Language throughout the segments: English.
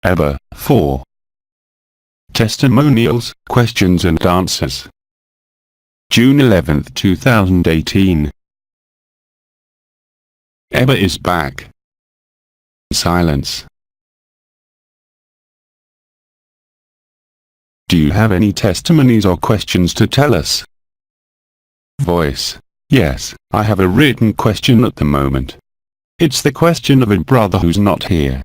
ABBA 4. Testimonials, Questions and Answers. June 11, 2018. ABBA is back. Silence. Do you have any testimonies or questions to tell us? Voice. Yes, I have a written question at the moment. It's the question of a brother who's not here.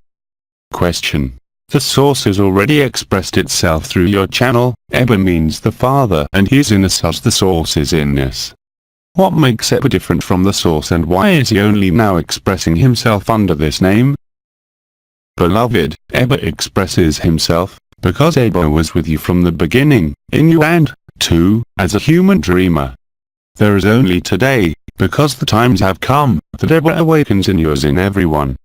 Question. The source has already expressed itself through your channel. ABBA means the Father, and He's in us as the source is in us. What makes ABBA different from the source, and why is He only now expressing Himself under this name? Beloved, ABBA expresses Himself, because ABBA was with you from the beginning, in you and, too, as a human dreamer. There is only today, because the times have come, that ABBA awakens in you as in everyone.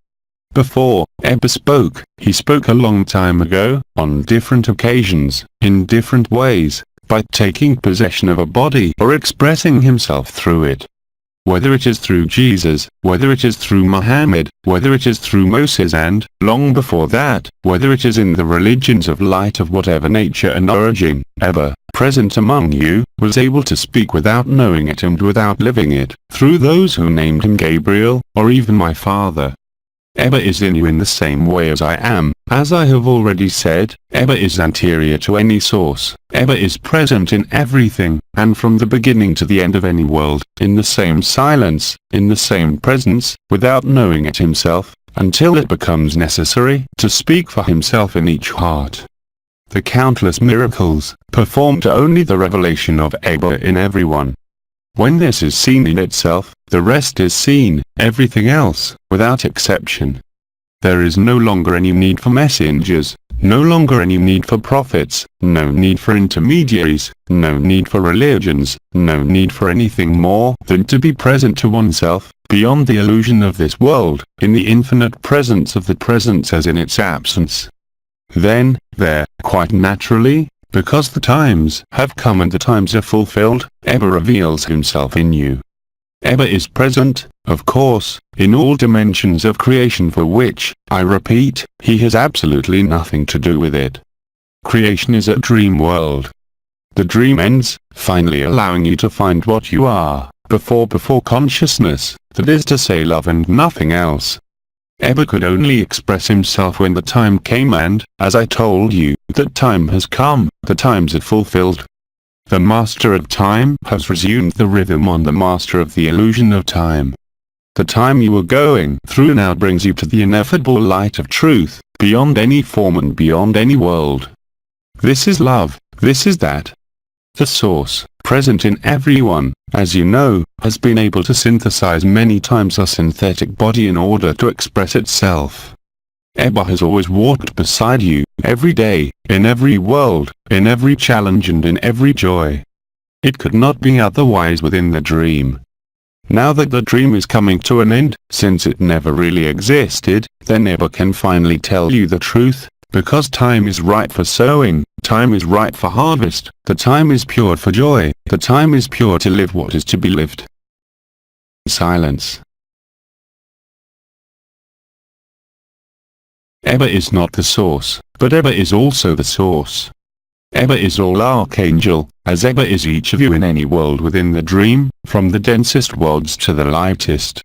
Before ABBA spoke, he spoke a long time ago, on different occasions, in different ways, by taking possession of a body or expressing himself through it. Whether it is through Jesus, whether it is through Muhammad, whether it is through Moses, and, long before that, whether it is in the religions of light of whatever nature and origin, ABBA, present among you, was able to speak without knowing it and without living it, through those who named him Gabriel, or even my Father. ABBA is in you in the same way as I am. As I have already said, ABBA is anterior to any source. ABBA is present in everything, and from the beginning to the end of any world, in the same silence, in the same presence, without knowing it himself, until it becomes necessary to speak for himself in each heart. The countless miracles, performed are only the revelation of ABBA in everyone. When this is seen in itself, the rest is seen, everything else, without exception. There is no longer any need for messengers, no longer any need for prophets, no need for intermediaries, no need for religions, no need for anything more than to be present to oneself, beyond the illusion of this world, in the infinite presence of the presence as in its absence. Then, there, quite naturally, because the times have come and the times are fulfilled, ABBA reveals himself in you. ABBA is present, of course, in all dimensions of creation for which, I repeat, he has absolutely nothing to do with it. Creation is a dream world. The dream ends, finally allowing you to find what you are, before consciousness, that is to say love and nothing else. ABBA could only express himself when the time came, and, as I told you, that time has come, the times are fulfilled. The master of time has resumed the rhythm on the master of the illusion of time. The time you are going through now brings you to the ineffable light of truth, beyond any form and beyond any world. This is love, this is that. The source, present in everyone, as you know, has been able to synthesize many times a synthetic body in order to express itself. ABBA has always walked beside you, every day, in every world, in every challenge and in every joy. It could not be otherwise within the dream. Now that the dream is coming to an end, since it never really existed, then ABBA can finally tell you the truth, because time is ripe for sowing, time is ripe for harvest, the time is pure for joy, the time is pure to live what is to be lived. Silence. ABBA is not the source, but ABBA is also the source. ABBA is all archangel, as ABBA is each of you in any world within the dream, from the densest worlds to the lightest.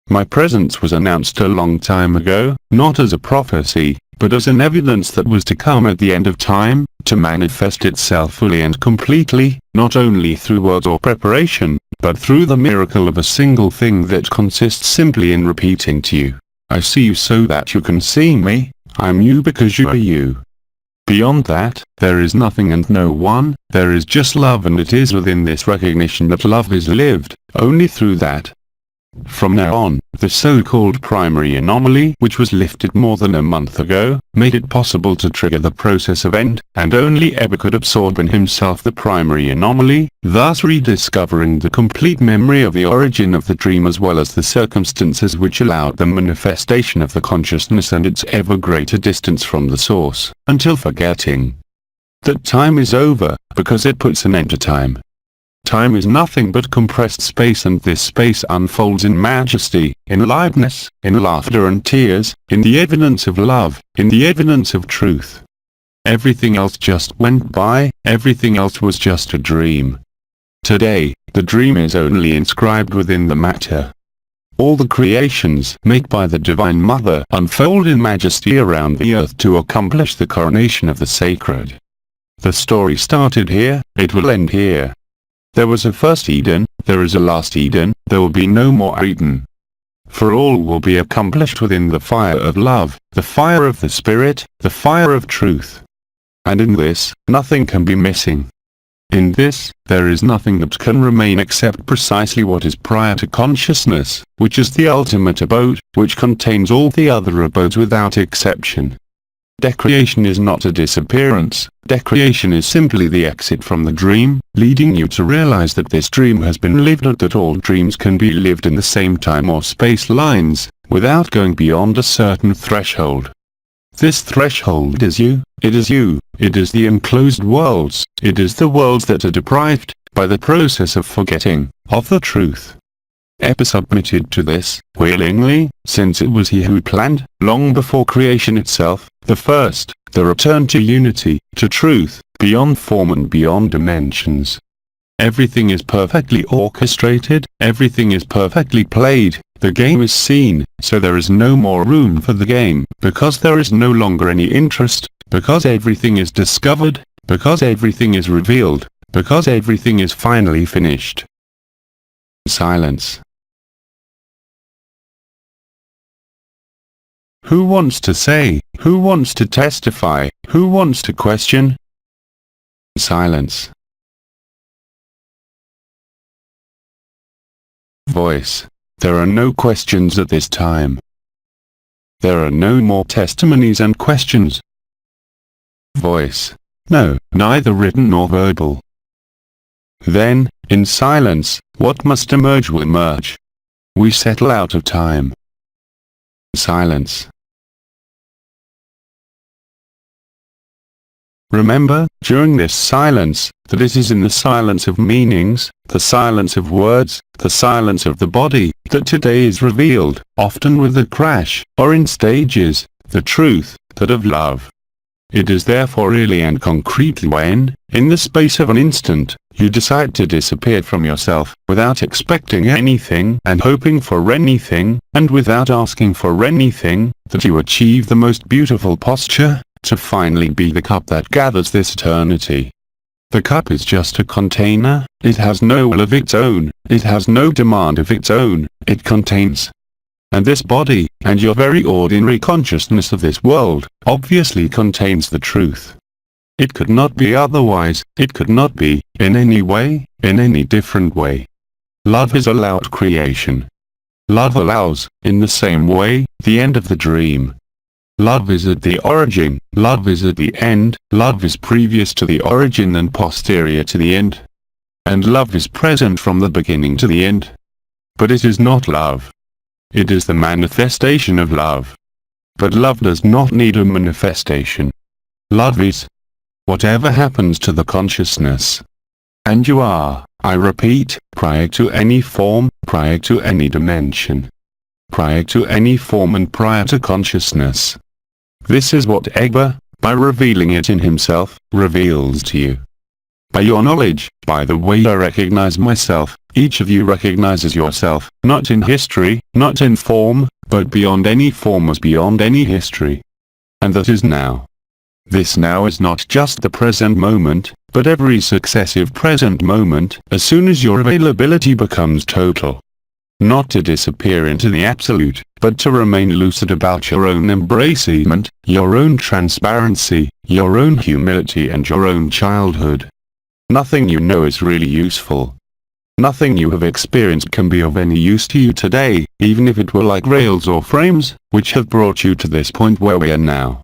My presence was announced a long time ago, not as a prophecy, but as an evidence that was to come at the end of time, to manifest itself fully and completely, not only through words or preparation, but through the miracle of a single thing that consists simply in repeating to you, I see you so that you can see me, I am you because you are you. Beyond that, there is nothing and no one, there is just love, and it is within this recognition that love is lived, only through that. From now on, the so-called primary anomaly, which was lifted more than a month ago, made it possible to trigger the process of end, and only ABBA could absorb in himself the primary anomaly, thus rediscovering the complete memory of the origin of the dream as well as the circumstances which allowed the manifestation of the consciousness and its ever greater distance from the source, until forgetting that time is over, because it puts an end to time. Time is nothing but compressed space, and this space unfolds in majesty, in liveness, in laughter and tears, in the evidence of love, in the evidence of truth. Everything else just went by, everything else was just a dream. Today, the dream is only inscribed within the matter. All the creations made by the Divine Mother unfold in majesty around the earth to accomplish the coronation of the sacred. The story started here, it will end here. There was a first Eden, there is a last Eden, there will be no more Eden. For all will be accomplished within the fire of love, the fire of the Spirit, the fire of truth. And in this, nothing can be missing. In this, there is nothing that can remain except precisely what is prior to consciousness, which is the ultimate abode, which contains all the other abodes without exception. Decreation is not a disappearance, decreation is simply the exit from the dream, leading you to realize that this dream has been lived and that all dreams can be lived in the same time or space lines, without going beyond a certain threshold. This threshold is you, it is you, it is the enclosed worlds, it is the worlds that are deprived, by the process of forgetting, of the truth. ABBA submitted to this, willingly, since it was he who planned, long before creation itself, the first, the return to unity, to truth, beyond form and beyond dimensions. Everything is perfectly orchestrated, everything is perfectly played, the game is seen, so there is no more room for the game, because there is no longer any interest, because everything is discovered, because everything is revealed, because everything is finally finished. Silence. Who wants to say? Who wants to testify? Who wants to question? Silence. Voice. There are no questions at this time. There are no more testimonies and questions. Voice. No, neither written nor verbal. Then, in silence, what must emerge will emerge. We settle out of time. Silence. Remember, during this silence, that it is in the silence of meanings, the silence of words, the silence of the body, that today is revealed, often with a crash, or in stages, the truth, that of love. It is therefore really and concretely when, in the space of an instant, you decide to disappear from yourself, without expecting anything and hoping for anything, and without asking for anything, that you achieve the most beautiful posture, to finally be the cup that gathers this eternity. The cup is just a container, it has no will of its own, it has no demand of its own, it contains. And this body, and your very ordinary consciousness of this world, obviously contains the truth. It could not be otherwise, it could not be, in any way, in any different way. Love is allowed creation. Love allows, in the same way, the end of the dream. Love is at the origin, love is at the end, love is previous to the origin and posterior to the end. And love is present from the beginning to the end. But it is not love. It is the manifestation of love. But love does not need a manifestation. Love is whatever happens to the consciousness. And you are, I repeat, prior to any form, prior to any dimension. Prior to any form and prior to consciousness. This is what ABBA, by revealing it in himself, reveals to you. By your knowledge, by the way I recognize myself, each of you recognizes yourself, not in history, not in form, but beyond any form as beyond any history. And that is now. This now is not just the present moment, but every successive present moment, as soon as your availability becomes total. Not to disappear into the absolute, but to remain lucid about your own embracement, your own transparency, your own humility and your own childhood. Nothing you know is really useful. Nothing you have experienced can be of any use to you today, even if it were like rails or frames, which have brought you to this point where we are now.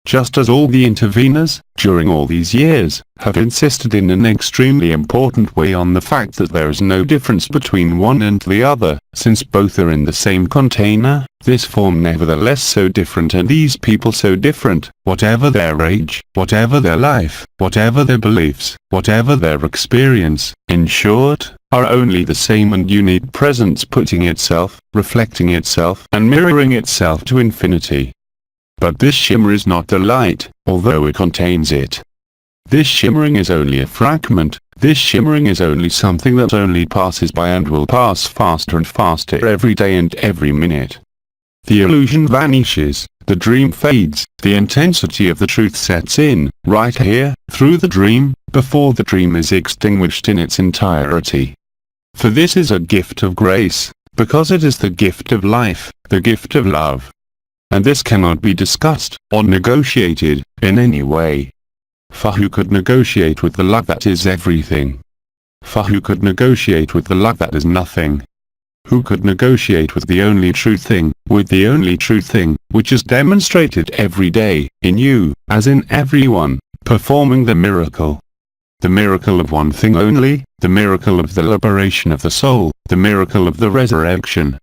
just as all the interveners, during all these years, have insisted in an extremely important way on the fact that there is no difference between one and the other, since both are in the same container, this form nevertheless so different and these people so different, whatever their age, whatever their life, whatever their beliefs, whatever their experience, in short, are only the same and unique presence putting itself, reflecting itself, and mirroring itself to infinity. But this shimmer is not the light, although it contains it. This shimmering is only a fragment, this shimmering is only something that only passes by and will pass faster and faster every day and every minute. The illusion vanishes, the dream fades, the intensity of the truth sets in, right here, through the dream, before the dream is extinguished in its entirety. For this is a gift of grace, because it is the gift of life, the gift of love. And this cannot be discussed, or negotiated, in any way. For who could negotiate with the love that is everything? For who could negotiate with the love that is nothing? Who could negotiate with the only true thing, which is demonstrated every day, in you, as in everyone, performing the miracle? The miracle of one thing only, the miracle of the liberation of the soul, the miracle of the resurrection.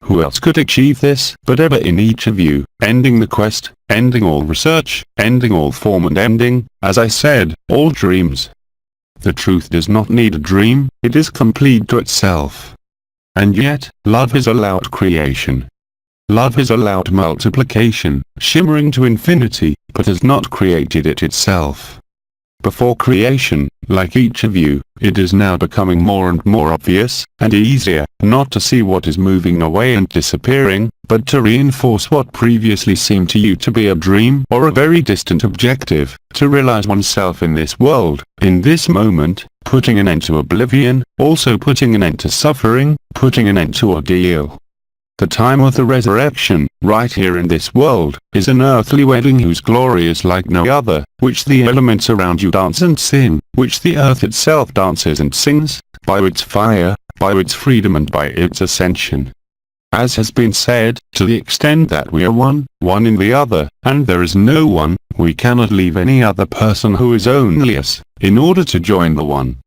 Who else could achieve this, but ever in each of you, ending the quest, ending all research, ending all form and ending, as I said, all dreams. The truth does not need a dream, it is complete to itself. And yet, love has allowed creation. Love has allowed multiplication, shimmering to infinity, but has not created it itself. Before creation, like each of you, it is now becoming more and more obvious, and easier, not to see what is moving away and disappearing, but to reinforce what previously seemed to you to be a dream or a very distant objective, to realize oneself in this world, in this moment, putting an end to oblivion, also putting an end to suffering, putting an end to ordeal. The time of the resurrection, right here in this world, is an earthly wedding whose glory is like no other, which the elements around you dance and sing, which the earth itself dances and sings, by its fire, by its freedom and by its ascension. As has been said, to the extent that we are one in the other, and there is no one, we cannot leave any other person who is only us, in order to join the one.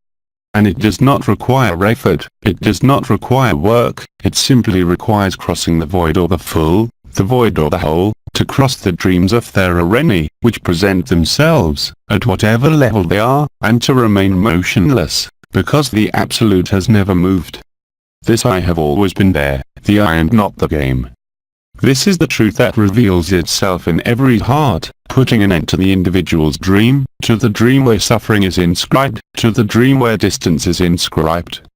And it does not require effort, it does not require work, it simply requires crossing the void or the full, the void or the whole, to cross the dreams of theoremy, which present themselves, at whatever level they are, and to remain motionless, because the Absolute has never moved. This I have always been there, the I and not the game. This is the truth that reveals itself in every heart, putting an end to the individual's dream, to the dream where suffering is inscribed, to the dream where distance is inscribed.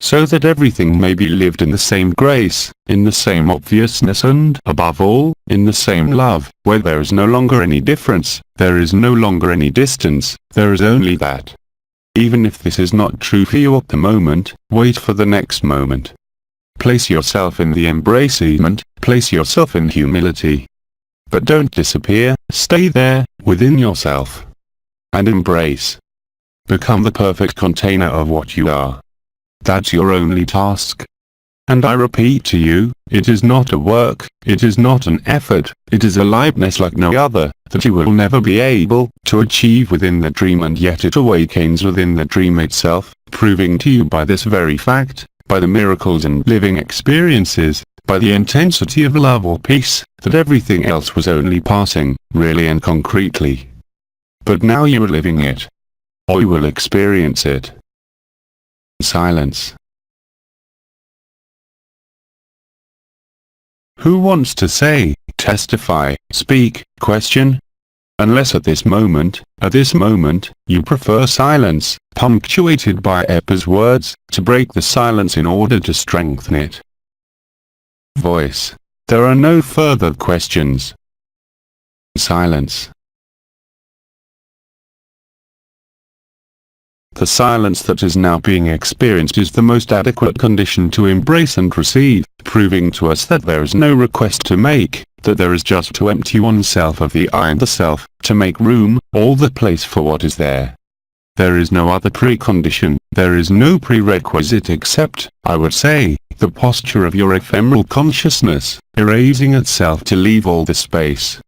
So that everything may be lived in the same grace, in the same obviousness and, above all, in the same love, where there is no longer any difference, there is no longer any distance, there is only that. Even if this is not true for you at the moment, wait for the next moment. Place yourself in the embracement, place yourself in humility. But don't disappear, stay there, within yourself. And embrace. Become the perfect container of what you are. That's your only task. And I repeat to you, it is not a work, it is not an effort, it is a liveness like no other, that you will never be able to achieve within the dream, and yet it awakens within the dream itself, proving to you by this very fact, by the miracles and living experiences, by the intensity of love or peace, that everything else was only passing, really and concretely. But now you are living it. Or you will experience it. Silence. Who wants to say, testify, speak, question? Unless at this moment, you prefer silence, punctuated by ABBA's words, to break the silence in order to strengthen it. Voice. There are no further questions. Silence. The silence that is now being experienced is the most adequate condition to embrace and receive, proving to us that there is no request to make, that there is just to empty oneself of the I and the self, to make room, all the place for what is there. There is no other precondition, there is no prerequisite except, I would say, the posture of your ephemeral consciousness, erasing itself to leave all the space.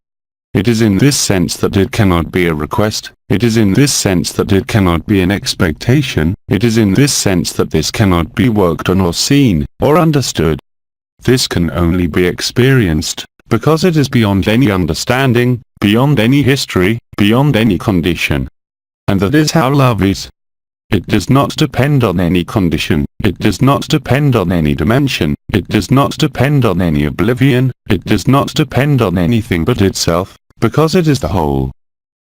It is in this sense that it cannot be a request, it is in this sense that it cannot be an expectation, it is in this sense that this cannot be worked on or seen, or understood. This can only be experienced, because it is beyond any understanding, beyond any history, beyond any condition. And that is how love is. It does not depend on any condition, it does not depend on any dimension, it does not depend on any oblivion, it does not depend on anything but itself, because it is the whole.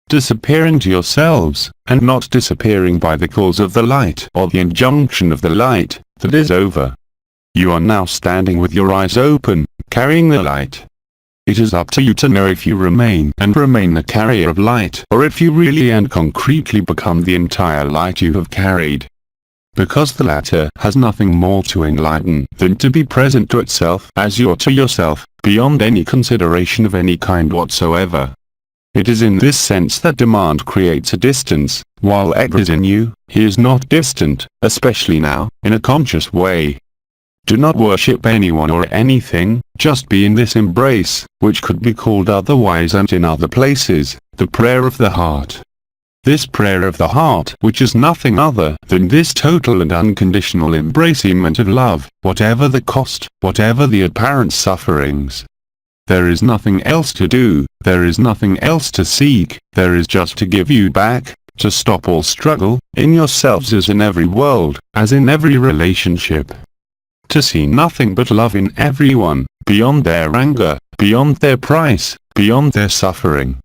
Disappearing to yourselves, and not disappearing by the cause of the light or the injunction of the light, that is over. You are now standing with your eyes open, carrying the light. It is up to you to know if you remain the carrier of light, or if you really and concretely become the entire light you have carried. Because the latter has nothing more to enlighten than to be present to itself as you are to yourself, beyond any consideration of any kind whatsoever. It is in this sense that demand creates a distance, while Ego is in you, he is not distant, especially now, in a conscious way. Do not worship anyone or anything, just be in this embrace, which could be called otherwise and in other places, the prayer of the heart. This prayer of the heart, which is nothing other than this total and unconditional embracement of love, whatever the cost, whatever the apparent sufferings. There is nothing else to do, there is nothing else to seek, there is just to give you back, to stop all struggle, in yourselves as in every world, as in every relationship. To see nothing but love in everyone, beyond their anger, beyond their price, beyond their suffering.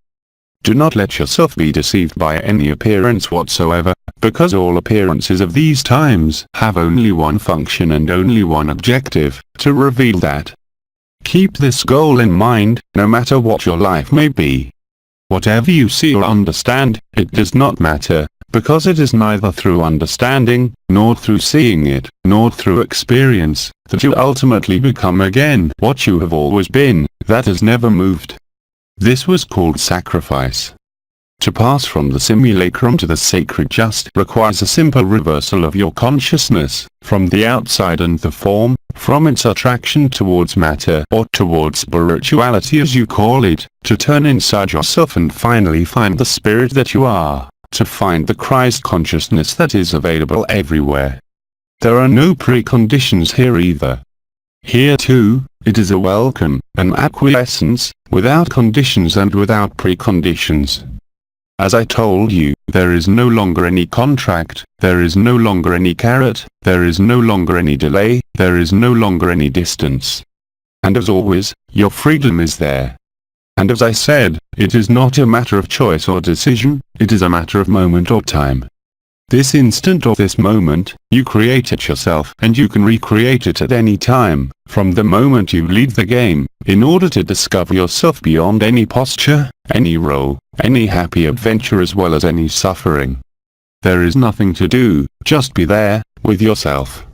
Do not let yourself be deceived by any appearance whatsoever, because all appearances of these times have only one function and only one objective, to reveal that. Keep this goal in mind, no matter what your life may be. Whatever you see or understand, it does not matter, because it is neither through understanding, nor through seeing it, nor through experience, that you ultimately become again what you have always been, that has never moved. This was called sacrifice. To pass from the simulacrum to the sacred just requires a simple reversal of your consciousness, from the outside and the form, from its attraction towards matter or towards spirituality as you call it, to turn inside yourself and finally find the spirit that you are. To find the Christ consciousness that is available everywhere. There are no preconditions here either. Here too, it is a welcome, an acquiescence, without conditions and without preconditions. As I told you, there is no longer any contract, there is no longer any carrot, there is no longer any delay, there is no longer any distance. And as always, your freedom is there. And as I said, it is not a matter of choice or decision, it is a matter of moment or time. This instant or this moment, you create it yourself and you can recreate it at any time, from the moment you lead the game, in order to discover yourself beyond any posture, any role, any happy adventure as well as any suffering. There is nothing to do, just be there, with yourself.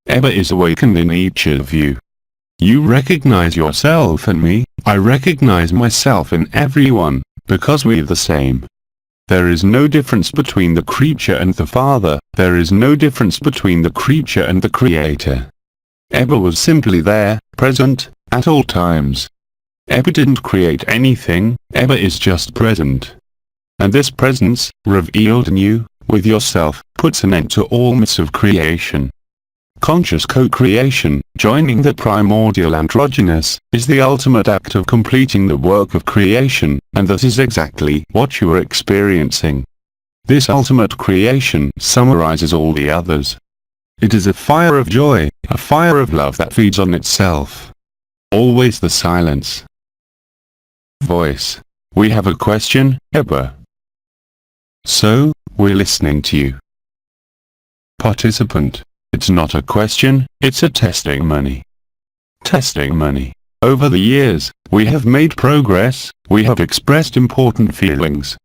ABBA is awakened in each of you. You recognize yourself in me, I recognize myself in everyone, because we are the same. There is no difference between the creature and the Father, there is no difference between the creature and the Creator. ABBA was simply there, present, at all times. ABBA didn't create anything, ABBA is just present. And this presence, revealed in you, with yourself, puts an end to all myths of creation. Conscious co-creation, joining the primordial androgynous, is the ultimate act of completing the work of creation, and that is exactly what you are experiencing. This ultimate creation summarizes all the others. It is a fire of joy, a fire of love that feeds on itself. Always the silence. Voice. We have a question, ABBA. So, we're listening to you. Participant. It's not a question, it's a testimony. Testimony. Over the years, we have made progress, we have expressed important feelings.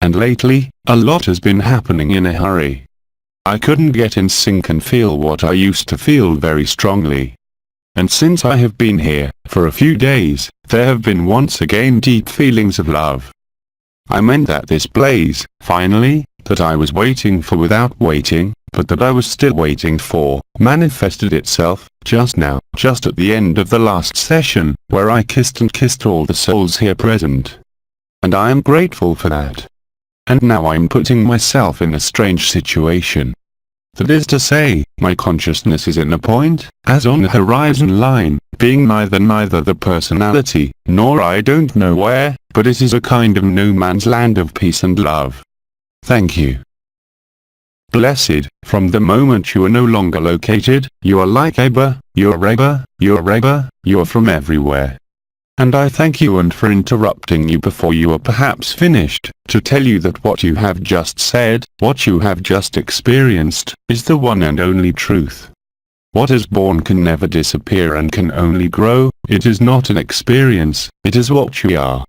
And lately, a lot has been happening in a hurry. I couldn't get in sync and feel what I used to feel very strongly. And since I have been here, for a few days, there have been once again deep feelings of love. I meant that this blaze, finally, that I was waiting for without waiting, but that I was still waiting for, manifested itself, just now, just at the end of the last session, where I kissed and kissed all the souls here present. And I am grateful for that. And now I am putting myself in a strange situation. That is to say, my consciousness is in a point, as on the horizon line, being neither the personality, nor I don't know where, but it is a kind of no man's land of peace and love. Thank you. Blessed, from the moment you are no longer located, you are like ABBA, you're ABBA, you're ABBA, you're from everywhere. And I thank you and for interrupting you before you are perhaps finished, to tell you that what you have just said, what you have just experienced, is the one and only truth. What is born can never disappear and can only grow. It is not an experience, it is what you are.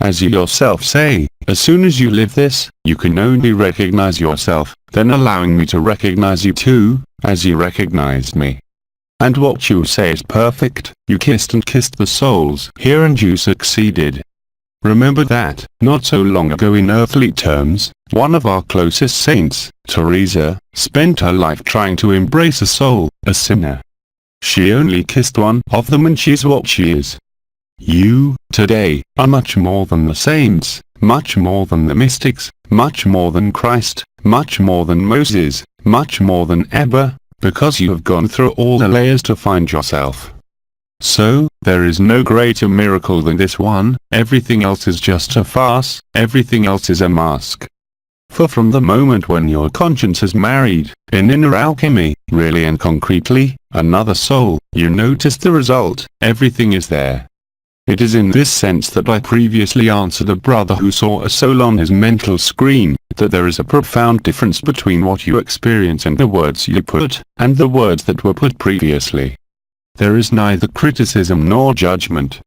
As you yourself say, as soon as you live this, you can only recognize yourself, then allowing me to recognize you too, as you recognized me. And what you say is perfect, you kissed and kissed the souls here and you succeeded. Remember that, not so long ago in earthly terms, one of our closest saints, Teresa, spent her life trying to embrace a soul, a sinner. She only kissed one of them and she's what she is. You, today, are much more than the saints, much more than the mystics, much more than Christ, much more than Moses, much more than ABBA, because you have gone through all the layers to find yourself. So, there is no greater miracle than this one, everything else is just a farce, everything else is a mask. For from the moment when your conscience has married, in inner alchemy, really and concretely, another soul, you notice the result, everything is there. It is in this sense that I previously answered a brother who saw a soul on his mental screen, that there is a profound difference between what you experience and the words you put, and the words that were put previously. There is neither criticism nor judgment.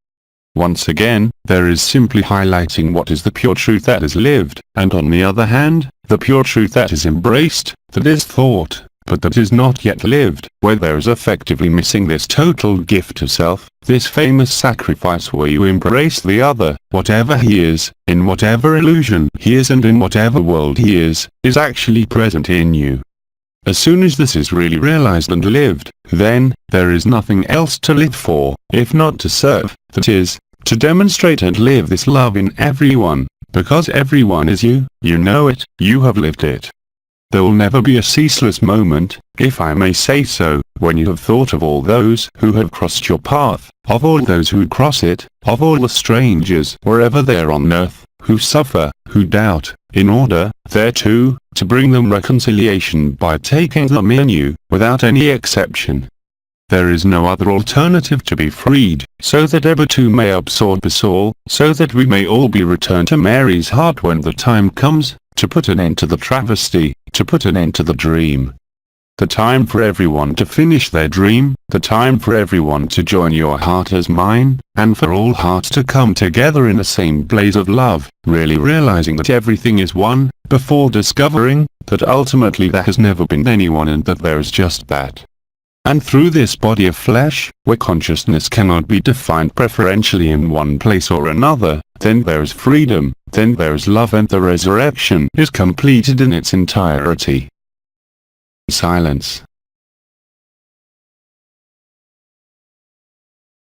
Once again, there is simply highlighting what is the pure truth that is lived, and on the other hand, the pure truth that is embraced, that is thought, but that is not yet lived, where there is effectively missing this total gift of self, this famous sacrifice where you embrace the other, whatever he is, in whatever illusion he is and in whatever world he is actually present in you. As soon as this is really realized and lived, then, there is nothing else to live for, if not to serve, that is, to demonstrate and live this love in everyone, because everyone is you, you know it, you have lived it. There will never be a ceaseless moment, if I may say so, when you have thought of all those who have crossed your path, of all those who cross it, of all the strangers wherever they are on earth, who suffer, who doubt, in order, thereto, to bring them reconciliation by taking them in you, without any exception. There is no other alternative to be freed, so that ever too may absorb us all, so that we may all be returned to Mary's heart when the time comes, to put an end to the travesty, to put an end to the dream. The time for everyone to finish their dream, the time for everyone to join your heart as mine, and for all hearts to come together in the same blaze of love, really realizing that everything is one, before discovering that ultimately there has never been anyone and that there is just that. And through this body of flesh, where consciousness cannot be defined preferentially in one place or another, then there is freedom, then there is love, and the resurrection is completed in its entirety. Silence.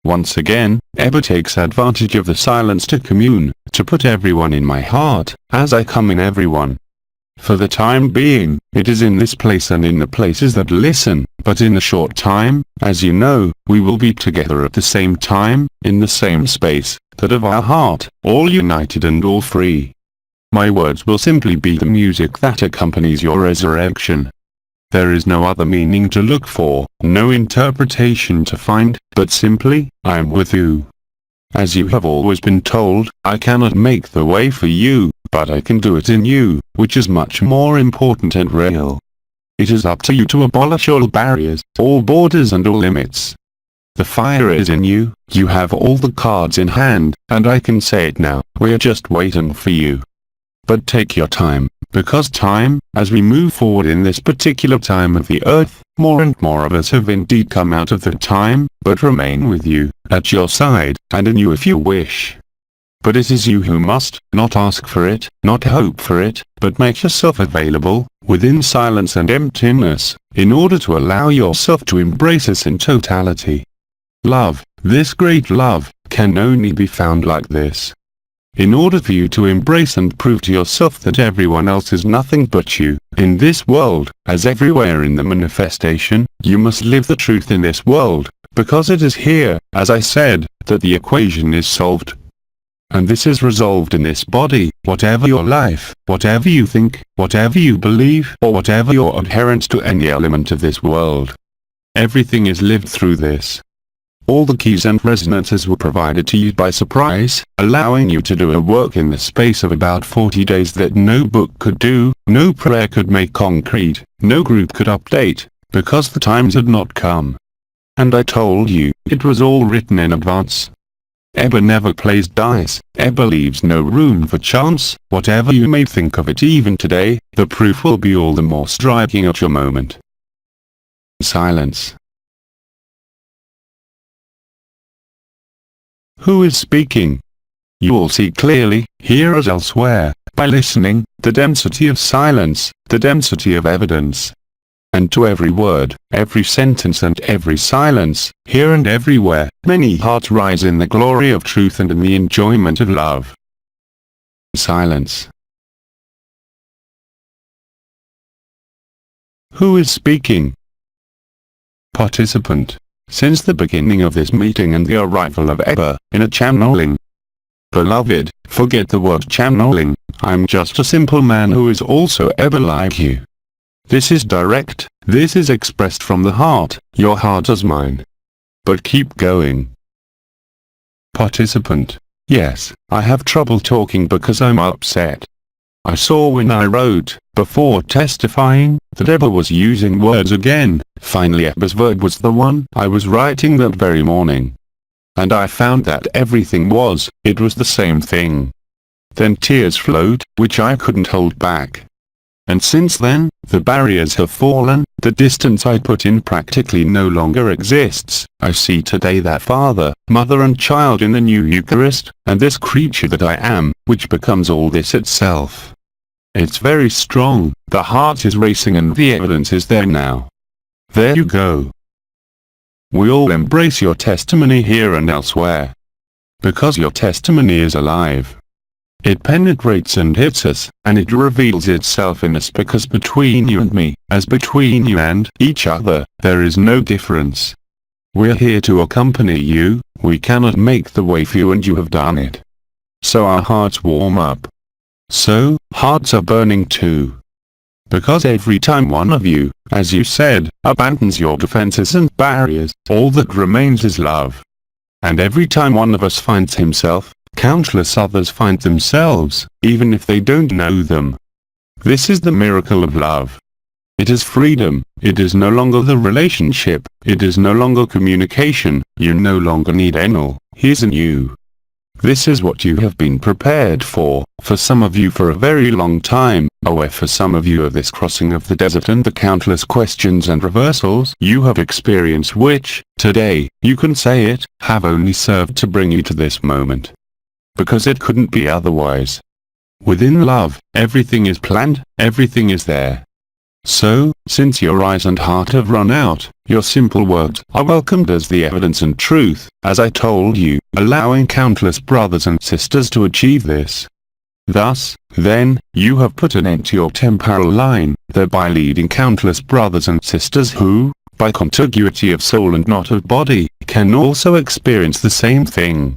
Once again, ABBA takes advantage of the silence to commune, to put everyone in my heart, as I come in everyone. For the time being, it is in this place and in the places that listen, but in a short time, as you know, we will be together at the same time, in the same space, that of our heart, all united and all free. My words will simply be the music that accompanies your resurrection. There is no other meaning to look for, no interpretation to find, but simply, I am with you. As you have always been told, I cannot make the way for you, but I can do it in you, which is much more important and real. It is up to you to abolish all barriers, all borders and all limits. The fire is in you, you have all the cards in hand, and I can say it now, we are just waiting for you. But take your time, because time, as we move forward in this particular time of the earth, more and more of us have indeed come out of the time, but remain with you, at your side, and in you if you wish. But it is you who must, not ask for it, not hope for it, but make yourself available, within silence and emptiness, in order to allow yourself to embrace us in totality. Love, this great love, can only be found like this. In order for you to embrace and prove to yourself that everyone else is nothing but you, in this world, as everywhere in the manifestation, you must live the truth in this world, because it is here, as I said, that the equation is solved. And this is resolved in this body, whatever your life, whatever you think, whatever you believe, or whatever your adherence to any element of this world. Everything is lived through this. All the keys and resonances were provided to you by surprise, allowing you to do a work in the space of about 40 days that no book could do, no prayer could make concrete, no group could update, because the times had not come. And I told you, it was all written in advance. ABBA never plays dice, ABBA leaves no room for chance. Whatever you may think of it even today, the proof will be all the more striking at your moment. Silence. Who is speaking? You will see clearly, here as elsewhere, by listening, the density of silence, the density of evidence. And to every word, every sentence and every silence, here and everywhere, many hearts rise in the glory of truth and in the enjoyment of love. Silence. Who is speaking? Participant. Since the beginning of this meeting and the arrival of ABBA, in a channeling. Beloved, forget the word channeling, I'm just a simple man who is also ABBA like you. This is direct, this is expressed from the heart, your heart is mine. But keep going. Participant. Yes, I have trouble talking because I'm upset. I saw when I wrote, before testifying, that ABBA was using words again. Finally ABBA's word was the one I was writing that very morning. And I found that everything was, it was the same thing. Then tears flowed, which I couldn't hold back. And since then, the barriers have fallen, the distance I put in practically no longer exists. I see today that Father, Mother and Child in the new Eucharist, and this creature that I am, which becomes all this itself. It's very strong, the heart is racing and the evidence is there now. There you go. We all embrace your testimony here and elsewhere. Because your testimony is alive. It penetrates and hits us, and it reveals itself in us because between you and me, as between you and each other, there is no difference. We're here to accompany you, we cannot make the way for you and you have done it. So our hearts warm up. So, hearts are burning too. Because every time one of you, as you said, abandons your defenses and barriers, all that remains is love. And every time one of us finds himself, countless others find themselves, even if they don't know them. This is the miracle of love. It is freedom, it is no longer the relationship, it is no longer communication, you no longer need Enel, he's in you. This is what you have been prepared for some of you for a very long time, or for some of you of this crossing of the desert and the countless questions and reversals you have experienced which, today, you can say it, have only served to bring you to this moment. Because it couldn't be otherwise. Within love, everything is planned, everything is there. So, since your eyes and heart have run out, your simple words are welcomed as the evidence and truth, as I told you, allowing countless brothers and sisters to achieve this. Thus, then, you have put an end to your temporal line, thereby leading countless brothers and sisters who, by contiguity of soul and not of body, can also experience the same thing.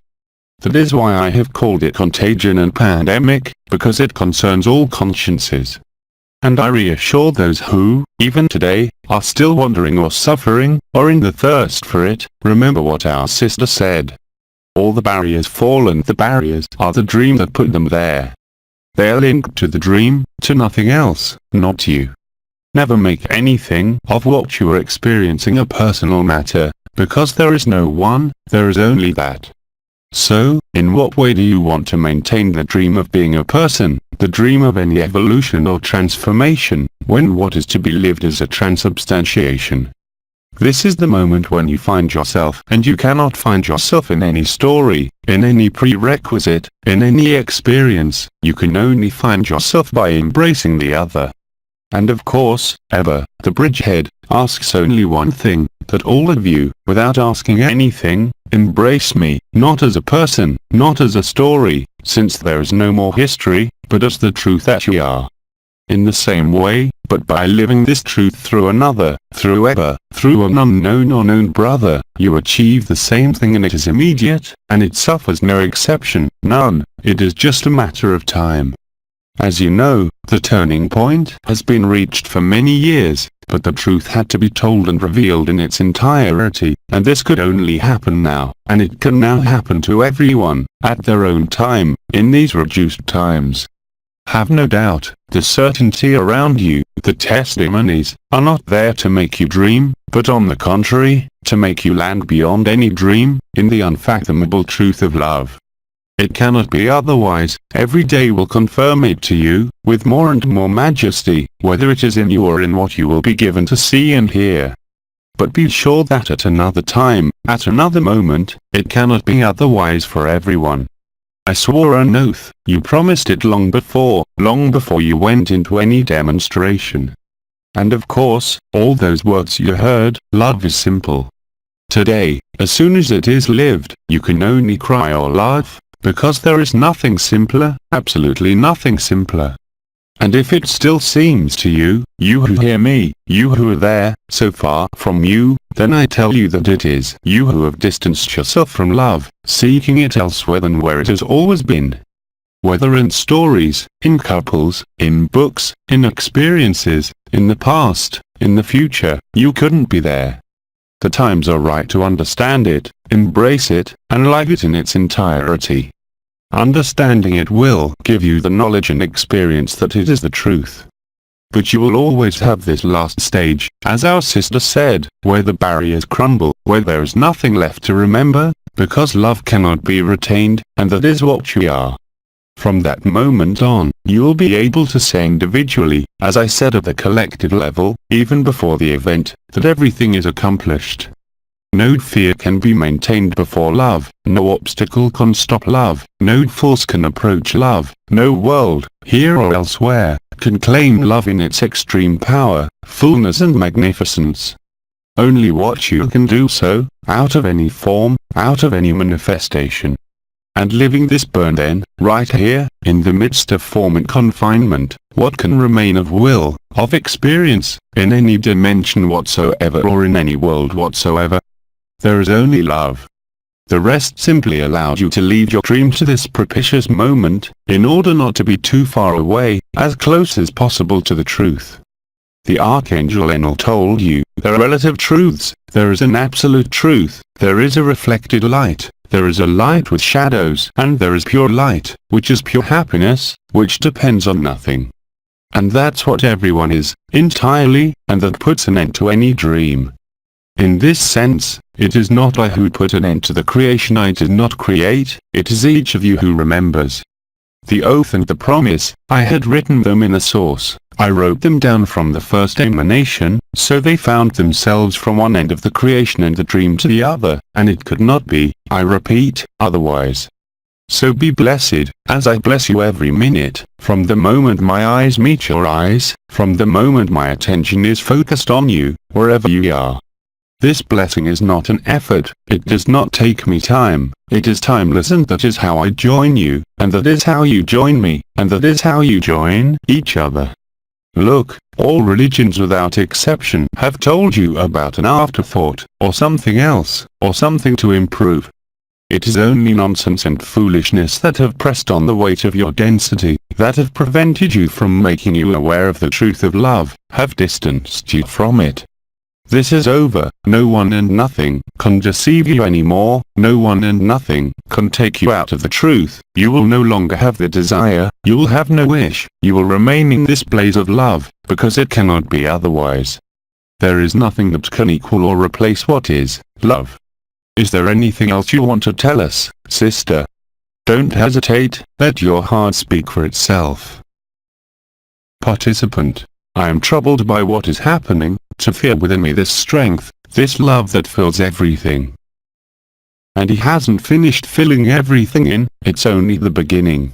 That is why I have called it contagion and pandemic, because it concerns all consciences. And I reassure those who, even today, are still wandering or suffering, or in the thirst for it, remember what our sister said. All the barriers fall and the barriers are the dream that put them there. They are linked to the dream, to nothing else, not you. Never make anything of what you are experiencing a personal matter, because there is no one, there is only that. So, in what way do you want to maintain the dream of being a person, the dream of any evolution or transformation, when what is to be lived is a transubstantiation? This is the moment when you find yourself, and you cannot find yourself in any story, in any prerequisite, in any experience, you can only find yourself by embracing the other. And of course, ABBA, the bridgehead, asks only one thing, that all of you, without asking anything, embrace me, not as a person, not as a story, since there is no more history, but as the truth that you are. In the same way, but by living this truth through another, through ABBA, through an unknown or known brother, you achieve the same thing, and it is immediate, and it suffers no exception, none. It is just a matter of time. As you know, the turning point has been reached for many years, but the truth had to be told and revealed in its entirety, and this could only happen now, and it can now happen to everyone, at their own time, in these reduced times. Have no doubt, the certainty around you, the testimonies, are not there to make you dream, but on the contrary, to make you land beyond any dream, in the unfathomable truth of love. It cannot be otherwise. Every day will confirm it to you, with more and more majesty, whether it is in you or in what you will be given to see and hear. But be sure that at another time, at another moment, it cannot be otherwise for everyone. I swore an oath, you promised it long before you went into any demonstration. And of course, all those words you heard, love is simple. Today, as soon as it is lived, you can only cry or laugh, because there is nothing simpler, absolutely nothing simpler. And if it still seems to you, you who hear me, you who are there, so far from you, then I tell you that it is you who have distanced yourself from love, seeking it elsewhere than where it has always been. Whether in stories, in couples, in books, in experiences, in the past, in the future, you couldn't be there. The times are right to understand it, embrace it, and live it in its entirety. Understanding it will give you the knowledge and experience that it is the truth. But you will always have this last stage, as our sister said, where the barriers crumble, where there is nothing left to remember, because love cannot be retained, and that is what you are. From that moment on, you will be able to say individually, as I said at the collective level, even before the event, that everything is accomplished. No fear can be maintained before love, no obstacle can stop love, no force can approach love, no world, here or elsewhere, can claim love in its extreme power, fullness and magnificence. Only what you can do so, out of any form, out of any manifestation. And living this burn then, right here, in the midst of form and confinement, what can remain of will, of experience, in any dimension whatsoever or in any world whatsoever? There is only love. The rest simply allowed you to lead your dream to this propitious moment, in order not to be too far away, as close as possible to the truth. The Archangel Enel told you, there are relative truths, there is an absolute truth, there is a reflected light, there is a light with shadows, and there is pure light, which is pure happiness, which depends on nothing. And that's what everyone is, entirely, and that puts an end to any dream. In this sense, it is not I who put an end to the creation I did not create, it is each of you who remembers. The oath and the promise, I had written them in a source, I wrote them down from the first emanation, so they found themselves from one end of the creation and the dream to the other, and it could not be, I repeat, otherwise. So be blessed, as I bless you every minute, from the moment my eyes meet your eyes, from the moment my attention is focused on you, wherever you are. This blessing is not an effort, it does not take me time, it is timeless, and that is how I join you, and that is how you join me, and that is how you join each other. Look, all religions without exception have told you about an afterthought, or something else, or something to improve. It is only nonsense and foolishness that have pressed on the weight of your density, that have prevented you from making you aware of the truth of love, have distanced you from it. This is over, no one and nothing can deceive you anymore, no one and nothing can take you out of the truth, you will no longer have the desire, you will have no wish, you will remain in this blaze of love, because it cannot be otherwise. There is nothing that can equal or replace what is, love. Is there anything else you want to tell us, sister? Don't hesitate, let your heart speak for itself. Participant. I am troubled by what is happening, to feel within me this strength, this love that fills everything. And he hasn't finished filling everything in, it's only the beginning.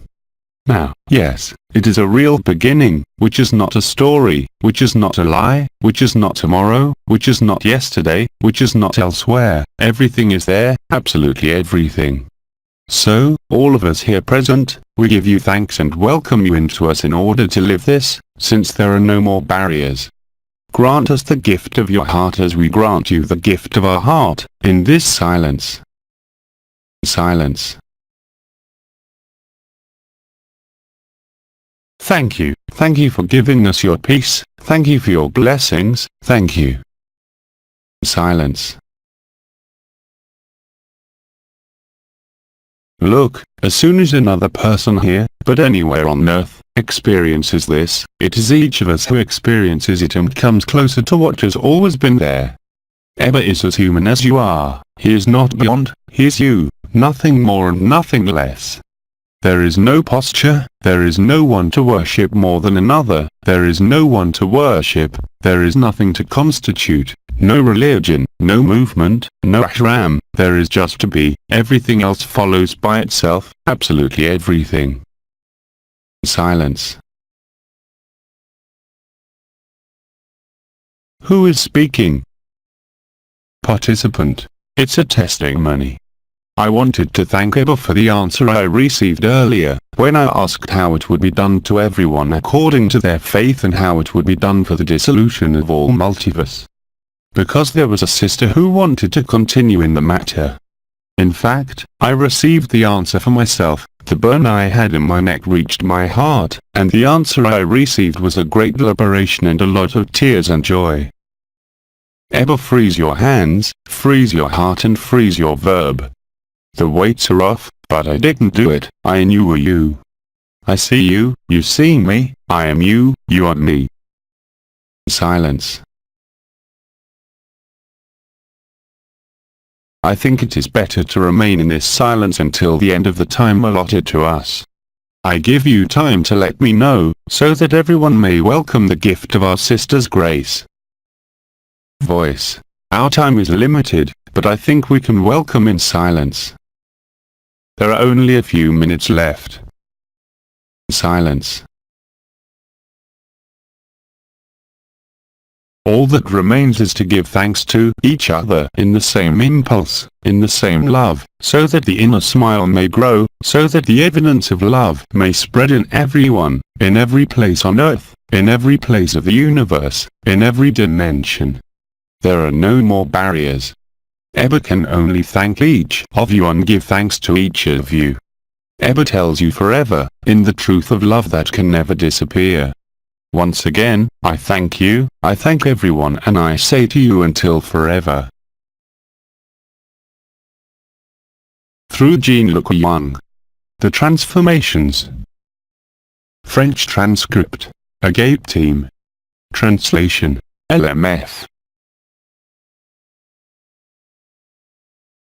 Now, yes, it is a real beginning, which is not a story, which is not a lie, which is not tomorrow, which is not yesterday, which is not elsewhere, everything is there, absolutely everything. So, all of us here present, we give you thanks and welcome you into us in order to live this, since there are no more barriers. Grant us the gift of your heart as we grant you the gift of our heart, in this silence. Silence. Thank you for giving us your peace, thank you for your blessings, thank you. Silence. Look, as soon as another person here, but anywhere on earth, experiences this, it is each of us who experiences it and comes closer to what has always been there. ABBA is as human as you are, he is not beyond, he is you, nothing more and nothing less. There is no posture, there is no one to worship more than another, there is no one to worship, there is nothing to constitute, no religion, no movement, no ashram, there is just to be, everything else follows by itself, absolutely everything. Silence. Who is speaking? Participant. It's a testimony. I wanted to thank ABBA for the answer I received earlier, when I asked how it would be done to everyone according to their faith and how it would be done for the dissolution of all multiverse. Because there was a sister who wanted to continue in the matter. In fact, I received the answer for myself, the burn I had in my neck reached my heart, and the answer I received was a great liberation and a lot of tears and joy. ABBA, freeze your hands, freeze your heart and freeze your verb. The weights are off, but I didn't do it, I and you were you. I see you, you see me, I am you, you are me. Silence. I think it is better to remain in this silence until the end of the time allotted to us. I give you time to let me know, so that everyone may welcome the gift of our sister's grace. Voice. Our time is limited, but I think we can welcome in silence. There are only a few minutes left. Silence. All that remains is to give thanks to each other in the same impulse, in the same love, so that the inner smile may grow, so that the evidence of love may spread in everyone, in every place on earth, in every place of the universe, in every dimension. There are no more barriers. ABBA can only thank each of you and give thanks to each of you. ABBA tells you forever, in the truth of love that can never disappear. Once again, I thank you, I thank everyone, and I say to you until forever. Through Jean-Luc Ayoun. The Transformations. French transcript. Agape team. Translation. LMF.